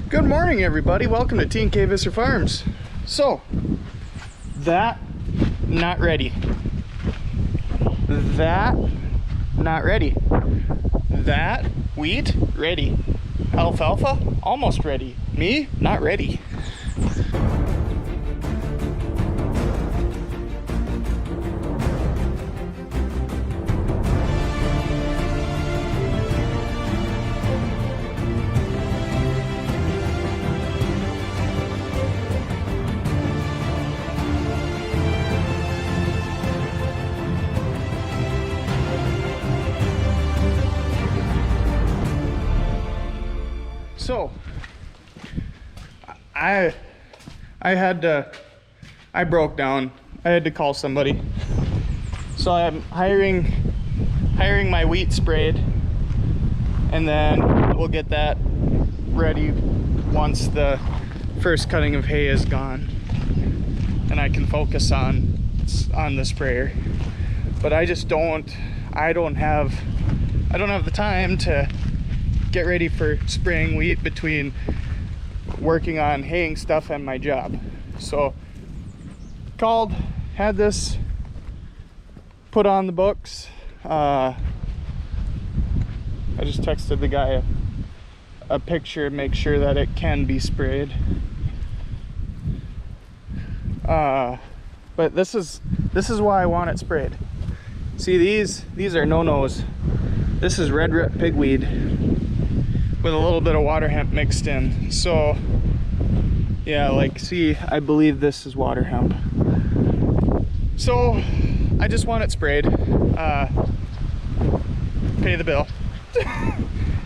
Good morning, everybody. Welcome to T&K Visser Farms. So, that, not ready. That, not ready. That, wheat, ready. Alfalfa, almost ready. Me, not ready. So, I broke down. I had to call somebody. So I'm hiring my wheat sprayed, and then we'll get that ready once the first cutting of hay is gone, and I can focus on the sprayer. But I don't have the time to get ready for spraying wheat between working on haying stuff and my job. So called, had this put on the books. I just texted the guy a picture, make sure that it can be sprayed. But this is why I want it sprayed. See, these are no-nos. This is red root pigweed with a little bit of water hemp mixed in. So yeah, like, see, I believe this is water hemp. So I just want it sprayed. Pay the bill.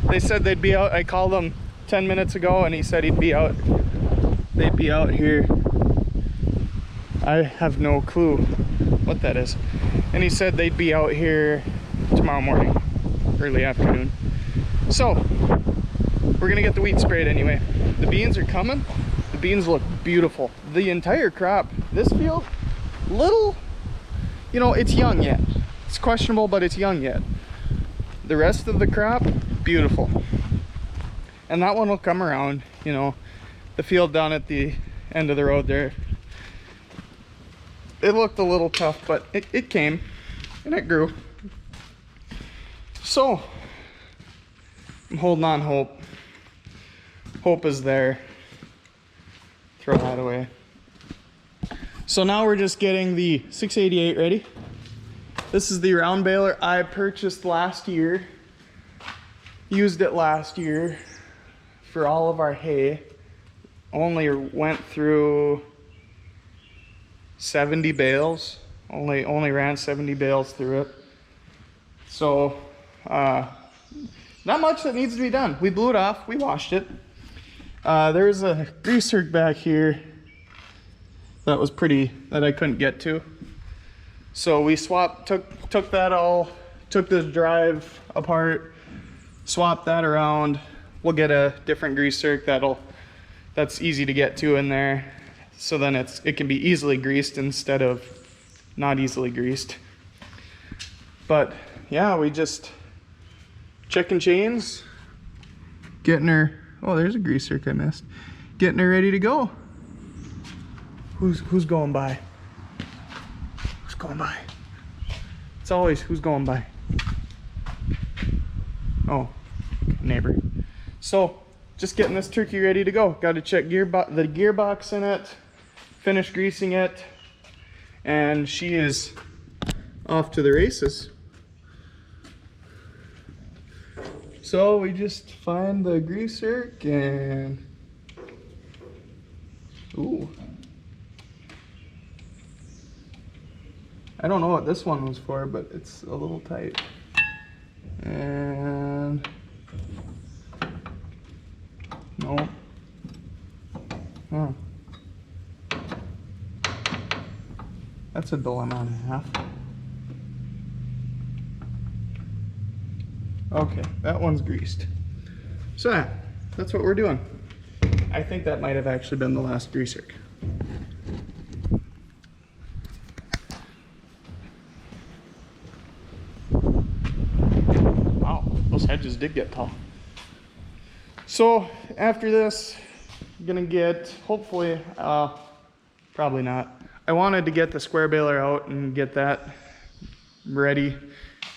They said they'd be out. I called them 10 minutes ago and he said he'd be out. They'd be out here. I have no clue what that is. And he said they'd be out here tomorrow morning, early afternoon. So we're gonna get the wheat sprayed anyway. The beans are coming. The beans look beautiful. The entire crop, this field, little, you know, it's young yet. It's questionable, but it's young yet. The rest of the crop, beautiful. And that one will come around, you know. The field down at the end of the road there, it looked a little tough, but it came and it grew. So I'm holding on hope. Hope is there. Throw that away. So now we're just getting the 688 ready. This is the round baler I purchased last year. Used it last year for all of our hay. Only went through 70 bales. Only ran 70 bales through it. So not much that needs to be done. We blew it off, we washed it. There's a greaser back here that was that I couldn't get to. So we took that all, took this drive apart, swapped that around. We'll get a different greaser that's easy to get to in there. So then it can be easily greased instead of not easily greased. But yeah, we just chicken chains, getting her, oh, there's a greaser I missed. Getting her ready to go. Who's going by? Who's going by? It's always who's going by. Oh, neighbor. So just getting this turkey ready to go. Got to check the gearbox in it, finish greasing it, and she is off to the races. So we just find the greaser and ooh, I don't know what this one was for, but it's a little tight. And no, huh? That's a dilemma and a half. Okay, that one's greased. So yeah, that's what we're doing. I think that might have actually been the last greaser. Wow, those hedges did get tall. So after this, gonna get, hopefully, probably not. I wanted to get the square baler out and get that ready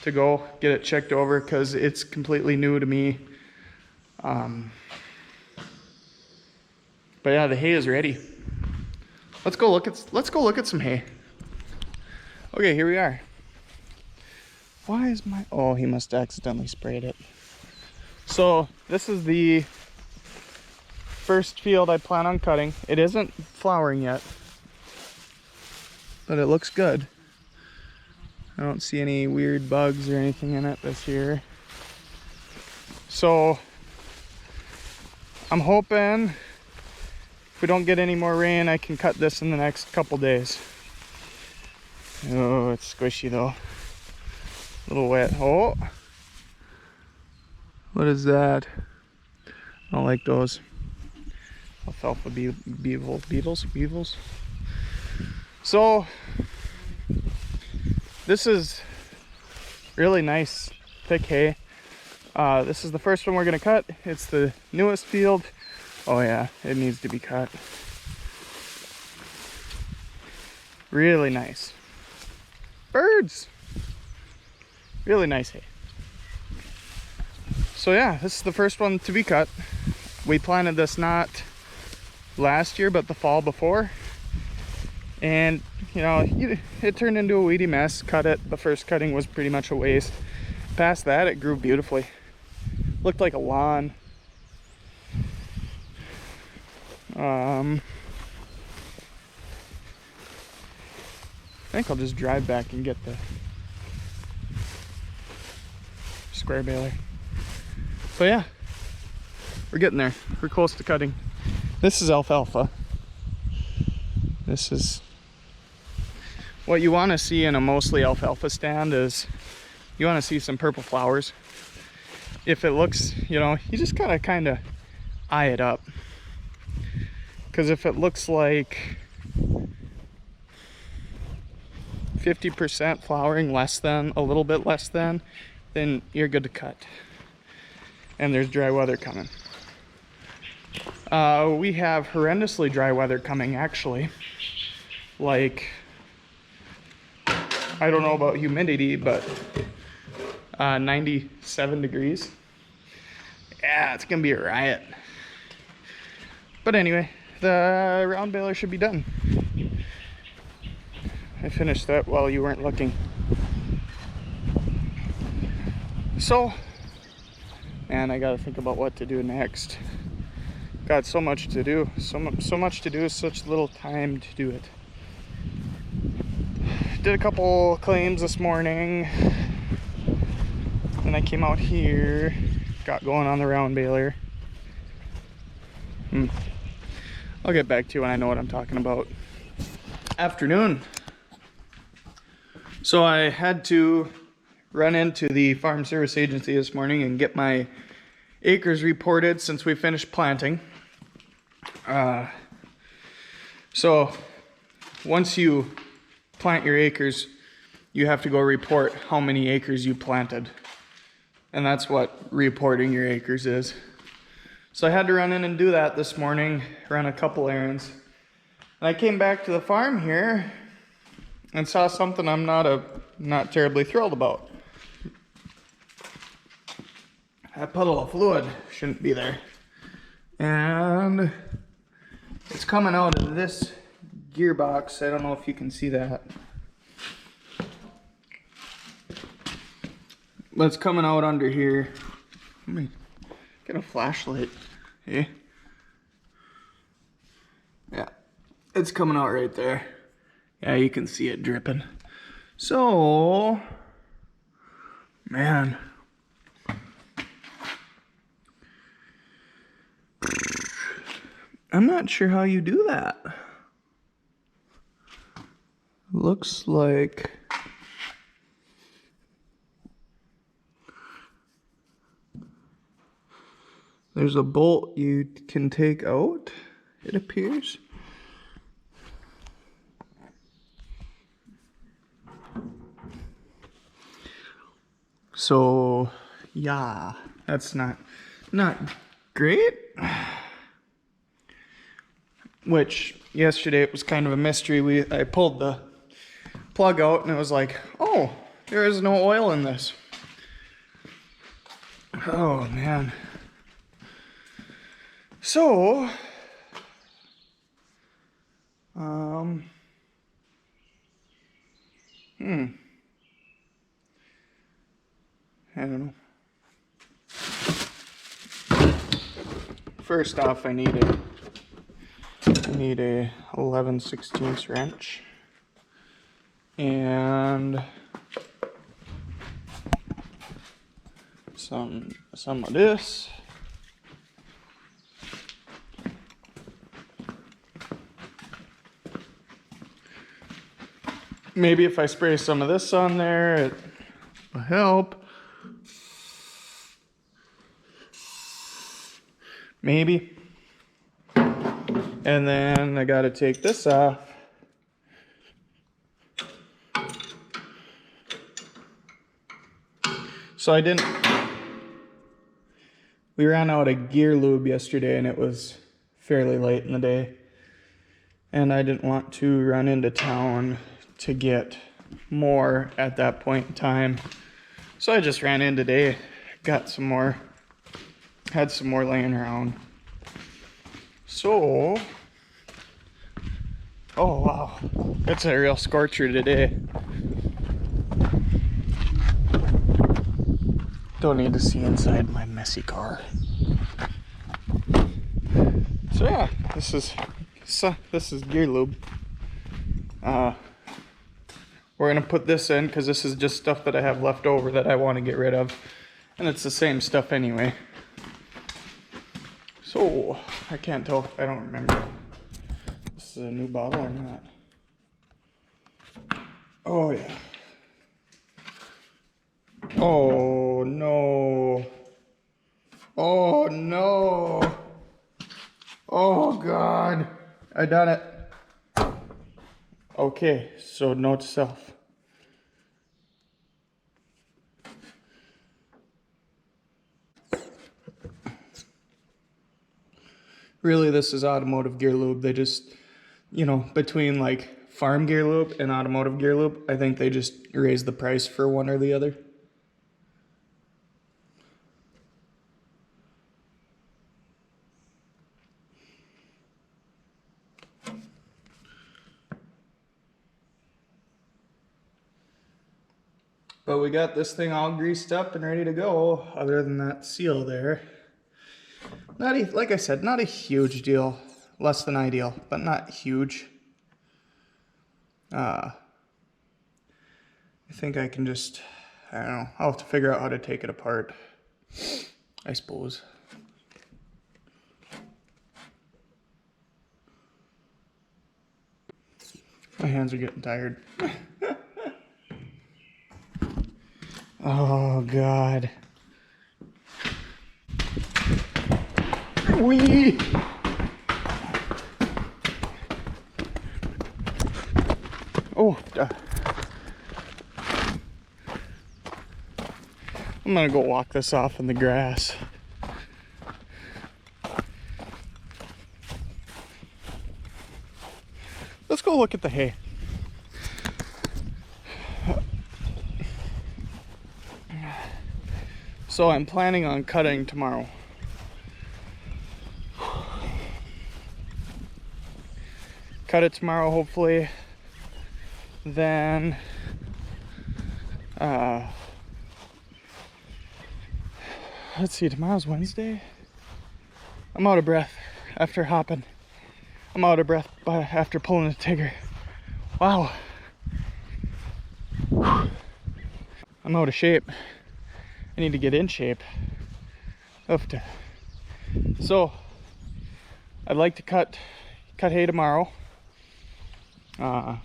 to go, get it checked over, because it's completely new to me. But yeah, the hay is ready. Let's go look at some hay. Okay, here we are. Why is my, oh, he must have accidentally sprayed it. So this is the first field I plan on cutting. It isn't flowering yet, but it looks good. I don't see any weird bugs or anything in it this year. So I'm hoping if we don't get any more rain, I can cut this in the next couple days. Oh, it's squishy though. A little wet. Oh, what is that? I don't like those. Alfalfa beetles. So this is really nice thick hay. This is the first one we're gonna cut. It's the newest field. Oh yeah, it needs to be cut. Really nice. Birds. Really nice hay. So yeah, this is the first one to be cut. We planted this not last year, but the fall before. And you know, it turned into a weedy mess. Cut it. The first cutting was pretty much a waste. Past that, it grew beautifully. Looked like a lawn. I think I'll just drive back and get the square baler. So yeah, we're getting there. We're close to cutting. This is alfalfa. This is what you want to see in a mostly alfalfa stand. Is you want to see some purple flowers. If it looks, you know, you just gotta kind of eye it up, because if it looks like 50% flowering, less than, a little bit less than, then you're good to cut. And there's dry weather coming. We have horrendously dry weather coming, actually. Like, I don't know about humidity, but 97 degrees. Yeah, it's gonna be a riot. But anyway, the round baler should be done. I finished that while you weren't looking. So, man, I gotta think about what to do next. Got so much to do, so much to do, such little time to do it. Did a couple claims this morning. Then I came out here, got going on the round baler. I'll get back to you when I know what I'm talking about. Afternoon. So I had to run into the Farm Service Agency this morning and get my acres reported since we finished planting. So once you plant your acres, you have to go report how many acres you planted. And that's what reporting your acres is. So I had to run in and do that this morning, run a couple errands. And I came back to the farm here and saw something I'm not terribly thrilled about. That puddle of fluid shouldn't be there. And it's coming out of this gearbox. I don't know if you can see that. But it's coming out under here. Let me get a flashlight. Hey. Yeah, it's coming out right there. Yeah, you can see it dripping. So, man. I'm not sure how you do that. Looks like there's a bolt you can take out, it appears. So, yeah, that's not great. which yesterday it was kind of a mystery. I pulled the plug out and it was like, oh, there is no oil in this. Oh man. So, I don't know. First off, I need a 11/16 wrench and some of this. Maybe if I spray some of this on there, it will help. Maybe. And then I gotta take this off. So we ran out of gear lube yesterday and it was fairly late in the day. And I didn't want to run into town to get more at that point in time. So I just ran in today, got some more, had some more laying around. So, oh wow, it's a real scorcher today. Don't need to see inside my messy car. So yeah, this is gear lube. We're gonna put this in because this is just stuff that I have left over that I want to get rid of, and it's the same stuff anyway. So I can't tell if I don't remember if this is a new bottle or not. Oh yeah. Oh no. Oh no. Oh God. I done it. Okay, so note to self. Really, this is automotive gear lube. They just, between like farm gear lube and automotive gear lube, I think they just raise the price for one or the other. But we got this thing all greased up and ready to go, other than that seal there. Like I said, not a huge deal. Less than ideal, but not huge. I think I can just, I don't know, I'll have to figure out how to take it apart, I suppose. My hands are getting tired. Oh God. Wee. Oh, I'm gonna go walk this off in the grass. Let's go look at the hay. So I'm planning on cutting tomorrow. Cut it tomorrow, hopefully. Then let's see, tomorrow's Wednesday. I'm out of breath after hopping. I'm out of breath after pulling the Tigger. Wow. I'm out of shape. I need to get in shape. So I'd like to cut hay tomorrow. So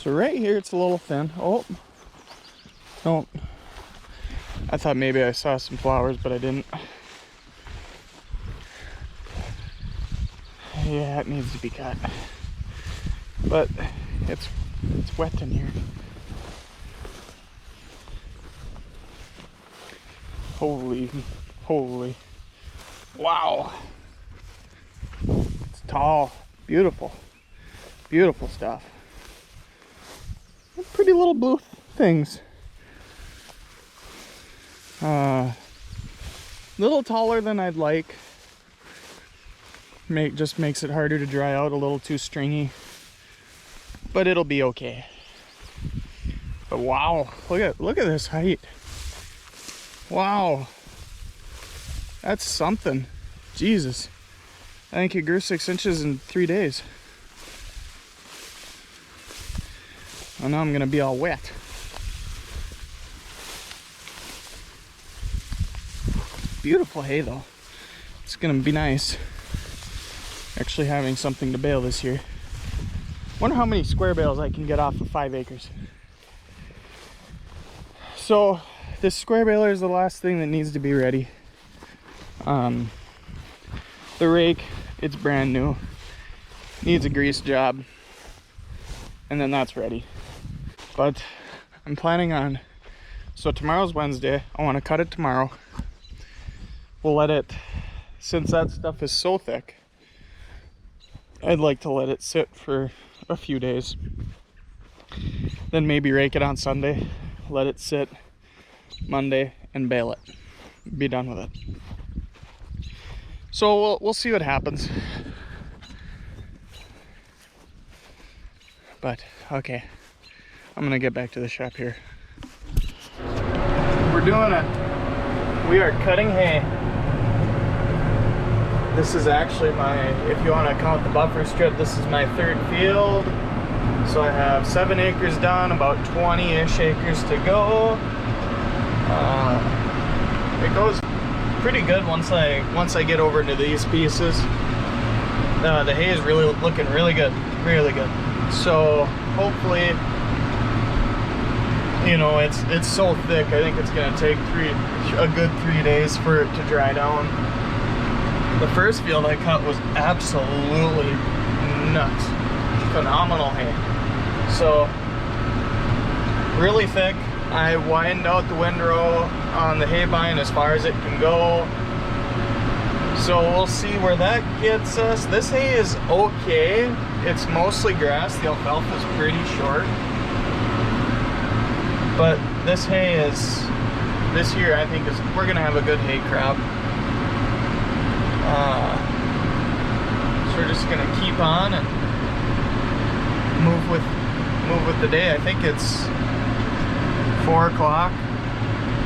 right here it's a little thin. Oh, no. I thought maybe I saw some flowers, but I didn't. Yeah, it needs to be cut. But it's wet in here. Holy, wow. tall, beautiful, beautiful stuff. Pretty little blue things. Little taller than I'd like. Just makes it harder to dry out, a little too stringy. But it'll be okay. But wow, look at this height. Wow. That's something. Jesus. I think it grew 6 inches in 3 days. Oh, now I'm gonna be all wet. Beautiful hay though. It's gonna be nice actually having something to bale this year. Wonder how many square bales I can get off of 5 acres. So this square baler is the last thing that needs to be ready. The rake, it's brand new, needs a grease job, and then that's ready. But I'm planning on, so tomorrow's Wednesday, I want to cut it tomorrow. We'll let it, since that stuff is so thick, I'd like to let it sit for a few days. Then maybe rake it on Sunday, let it sit Monday, and bale it. Be done with it. So we'll see what happens. But okay, I'm gonna get back to the shop here. We're doing it. We are cutting hay. This is actually my, if you want to count the buffer strip, this is my 3rd field. So I have 7 acres done, about 20-ish acres to go. It goes pretty good once I get over to these pieces. The hay is really looking really good, really good. So hopefully, you know, it's so thick. I think it's gonna take a good 3 days for it to dry down. The first field I cut was absolutely nuts, phenomenal hay. So really thick. I widened out the windrow on the hay bine as far as it can go. So we'll see where that gets us. This hay is okay. It's mostly grass. The alfalfa is pretty short. But this hay is, this year I think we're gonna have a good hay crop. So we're just gonna keep on and move with the day. I think it's 4 o'clock.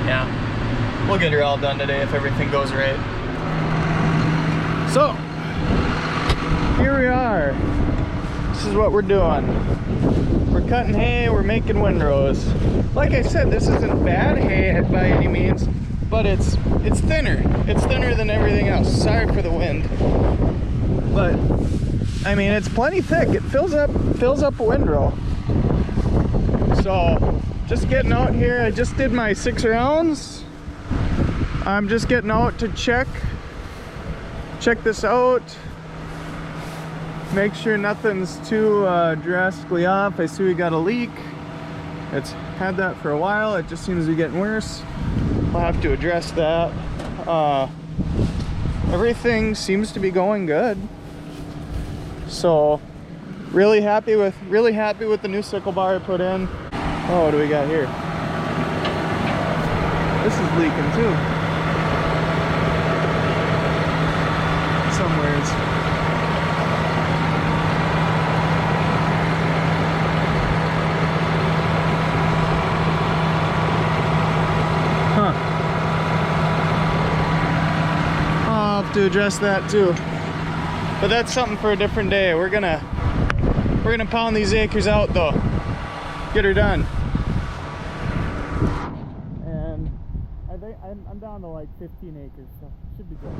Yeah, we'll get her all done today if everything goes right. So here we are. This is what we're doing. We're cutting hay, we're making windrows. Like I said, this isn't bad hay by any means, but it's thinner. It's thinner than everything else. Sorry for the wind, but I mean it's plenty thick. It fills up a windrow. So just getting out here. I just did my 6 rounds. I'm just getting out to check this out. Make sure nothing's too drastically off. I see we got a leak. It's had that for a while. It just seems to be getting worse. We'll have to address that. Everything seems to be going good. So really happy with the new sickle bar I put in. Oh, what do we got here? This is leaking too. Somewheres. Huh. I'll have to address that too. But that's something for a different day. We're gonna pound these acres out though. Get her done. And I think I'm down to like 15 acres, so should be good.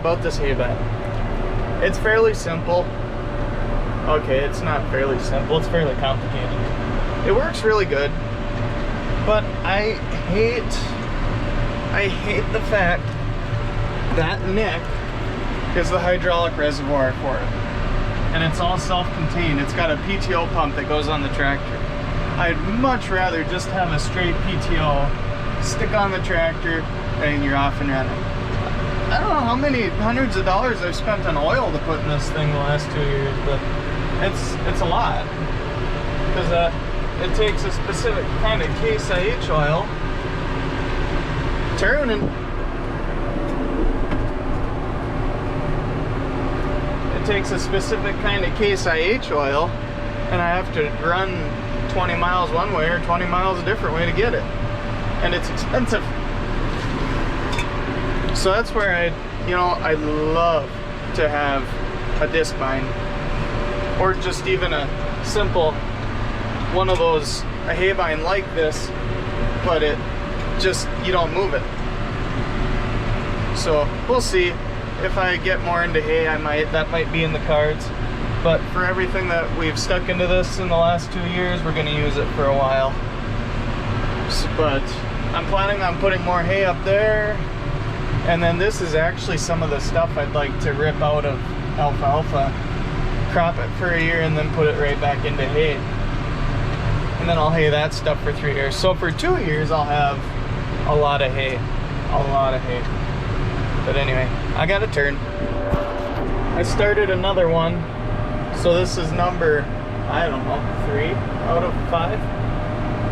about this hay bed. It's fairly simple. Okay, it's not fairly simple, it's fairly complicated. It works really good, but I hate the fact that neck is the hydraulic reservoir for it. And it's all self-contained. It's got a PTO pump that goes on the tractor. I'd much rather just have a straight PTO, stick on the tractor, and you're off and running. I don't know how many hundreds of dollars I've spent on oil to put in this thing the last 2 years, but it's a lot. Because it takes a specific kind of Case IH oil. Turning. It takes a specific kind of Case IH oil, and I have to run 20 miles one way or 20 miles a different way to get it. And it's expensive. So that's where I'd love to have a disc bind, or just even a simple one of those, a hay bind like this, but it just, you don't move it. So we'll see. If I get more into hay, that might be in the cards. But for everything that we've stuck into this in the last 2 years, we're gonna use it for a while. But I'm planning on putting more hay up there. And then this is actually some of the stuff I'd like to rip out of alfalfa, crop it for a year, and then put it right back into hay. And then I'll hay that stuff for 3 years. So for 2 years, I'll have a lot of hay. A lot of hay. But anyway, I got a turn. I started another one. So this is number, I don't know, 3 out of 5.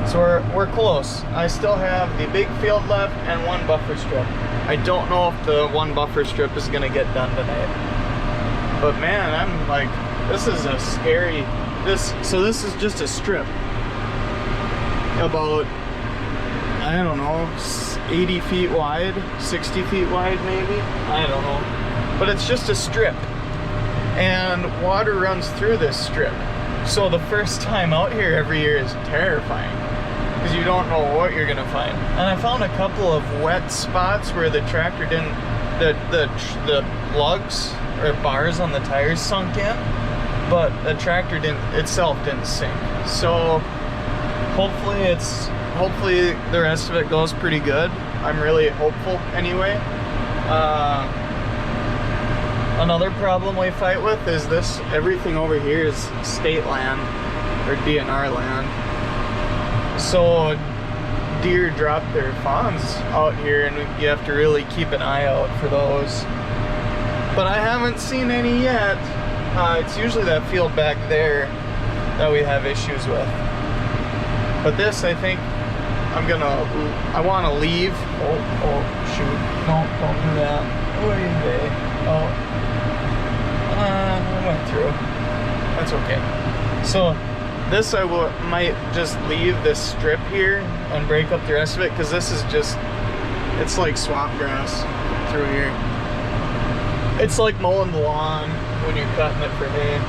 So we're close. I still have the big field left and 1 buffer strip. I don't know if the 1 buffer strip is gonna get done tonight. But man, I'm like, this is a scary, so this is just a strip. About, I don't know, 80 feet wide, 60 feet wide maybe? I don't know. But it's just a strip. And water runs through this strip. So the first time out here every year is terrifying, because you don't know what you're gonna find. And I found a couple of wet spots where the tractor didn't, the lugs or bars on the tires sunk in, but the tractor itself didn't sink. So hopefully the rest of it goes pretty good. I'm really hopeful anyway. Another problem we fight with is this, everything over here is state land or DNR land. So deer drop their fawns out here, and you have to really keep an eye out for those. But I haven't seen any yet. It's usually that field back there that we have issues with. But this, I think, I want to leave. Oh, shoot. No, don't do that. Oh, I went through. That's okay. So this might just leave this strip here and break up the rest of it, because this is just, it's like swamp grass through here. It's like mowing the lawn when you're cutting it for hay.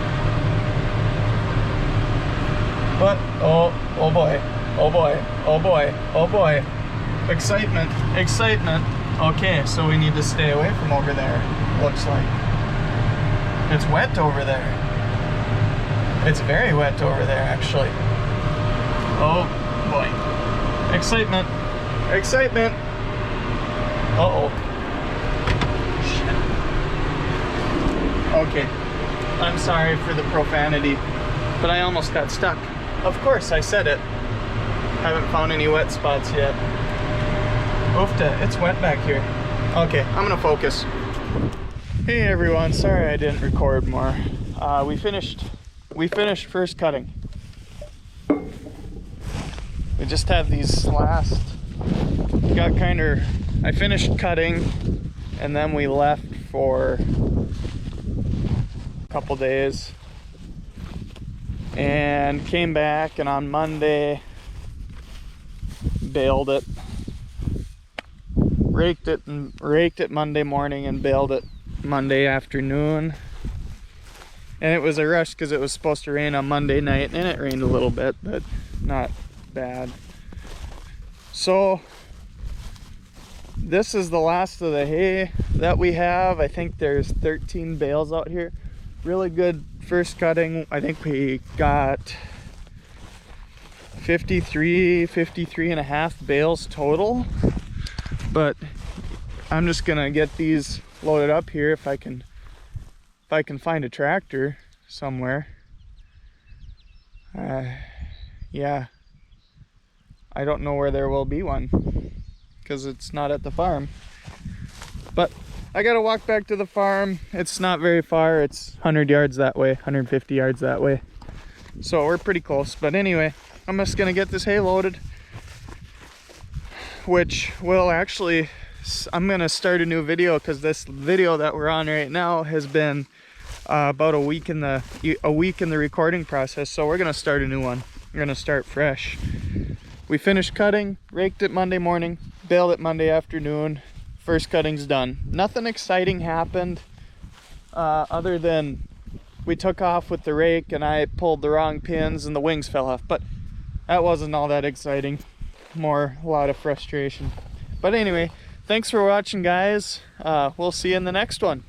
But oh boy, oh boy, oh boy, oh boy. Excitement, excitement. Okay, so we need to stay away from over there, looks like. It's wet over there. It's very wet over there, actually. Oh boy. Excitement. Excitement. Uh-oh. Shit. Okay. I'm sorry for the profanity, but I almost got stuck. Of course, I said it. Haven't found any wet spots yet. Oofta, it's wet back here. Okay, I'm gonna focus. Hey everyone, sorry I didn't record more. We finished first cutting. We just have these last, I finished cutting, and then we left for a couple days and came back, and on Monday baled it, raked it Monday morning and baled it Monday afternoon. And it was a rush because it was supposed to rain on Monday night, and it rained a little bit, but not bad. So this is the last of the hay that we have. I think there's 13 bales out here. Really good first cutting. I think we got 53 and a half bales total, but I'm just gonna get these loaded up here if I can find a tractor somewhere. Yeah, I don't know where there will be one because it's not at the farm, but I gotta walk back to the farm. It's not very far. It's 100 yards that way, 150 yards that way, so we're pretty close. But anyway, I'm just gonna get this hay loaded, which will actually, I'm gonna start a new video because this video that we're on right now has been about a week in the recording process. So we're gonna start a new one. We're gonna start fresh. We finished cutting, raked it Monday morning, baled it Monday afternoon. First cutting's done. Nothing exciting happened other than we took off with the rake and I pulled the wrong pins and the wings fell off, but that wasn't all that exciting. A lot of frustration. But anyway, thanks for watching, guys. We'll see you in the next one.